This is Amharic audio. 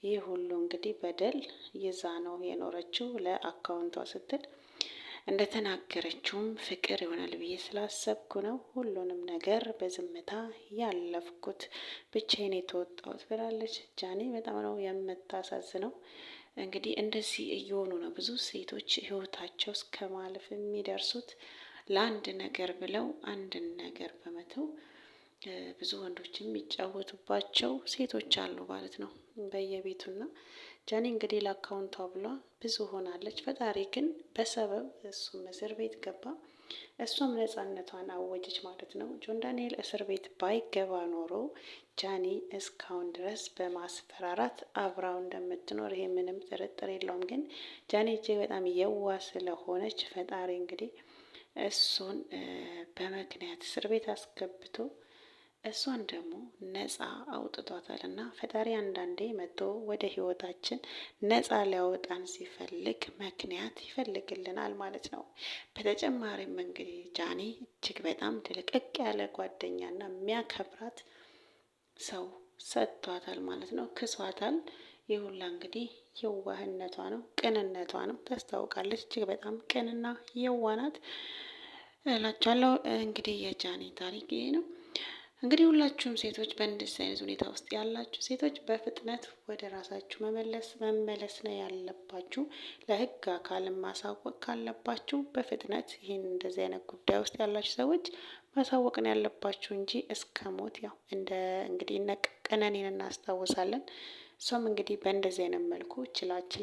ይህ ሁሉ እንግዲህ በደል ይዛ ነው የኖረችው ለአካውንቷ ስትል። እንደተናገረችውም ፍቅር ይሆናል ብዬ ስላሰብኩ ነው ሁሉንም ነገር በዝምታ ያለፍኩት፣ ብቻዬን የተወጣሁት ብላለች ጃኒ። በጣም ነው የምታሳዝነው። እንግዲህ እንደዚህ እየሆኑ ነው ብዙ ሴቶች ህይወታቸው እስከ ማለፍ የሚደርሱት ለአንድ ነገር ብለው አንድን ነገር በመተው ብዙ ወንዶች የሚጫወቱባቸው ሴቶች አሉ ማለት ነው በየቤቱና ጃኒ እንግዲህ ለአካውንቷ ብላ ብዙ ሆናለች። ፈጣሪ ግን በሰበብ እሱም እስር ቤት ገባ፣ እሷም ነፃነቷን አወጀች ማለት ነው። ጆን ዳንኤል እስር ቤት ባይገባ ኖሮ ጃኒ እስካሁን ድረስ በማስፈራራት አብራው እንደምትኖር ይሄ ምንም ጥርጥር የለውም። ግን ጃኒ እጅግ በጣም የዋ ስለሆነች ፈጣሪ እንግዲህ እሱን በምክንያት እስር ቤት አስገብቶ እሷን ደግሞ ነፃ አውጥቷታል። እና ፈጣሪ አንዳንዴ መጥቶ ወደ ህይወታችን ነፃ ሊያወጣን ሲፈልግ ምክንያት ይፈልግልናል ማለት ነው። በተጨማሪም እንግዲህ ጃኒ እጅግ በጣም ድልቅቅ ያለ ጓደኛና የሚያከብራት ሰው ሰጥቷታል ማለት ነው። ክሷታል። ይህ ሁላ እንግዲህ የዋህነቷ ነው፣ ቅንነቷ ነው። ታስታውቃለች። እጅግ በጣም ቅንና የዋናት እላችኋለሁ። እንግዲህ የጃኒ ታሪክ ይሄ ነው። እንግዲህ ሁላችሁም ሴቶች በእንደዚህ አይነት ሁኔታ ውስጥ ያላችሁ ሴቶች በፍጥነት ወደ ራሳችሁ መመለስ ነው ያለባችሁ። ለህግ አካል ማሳወቅ ካለባችሁ በፍጥነት ይህን እንደዚህ አይነት ጉዳይ ውስጥ ያላችሁ ሰዎች ማሳወቅ ነው ያለባችሁ እንጂ እስከ ሞት ያው እንግዲህ እነ ቀነኒን እናስታውሳለን። እሷም እንግዲህ በእንደዚህ አይነት መልኩ ችላችላ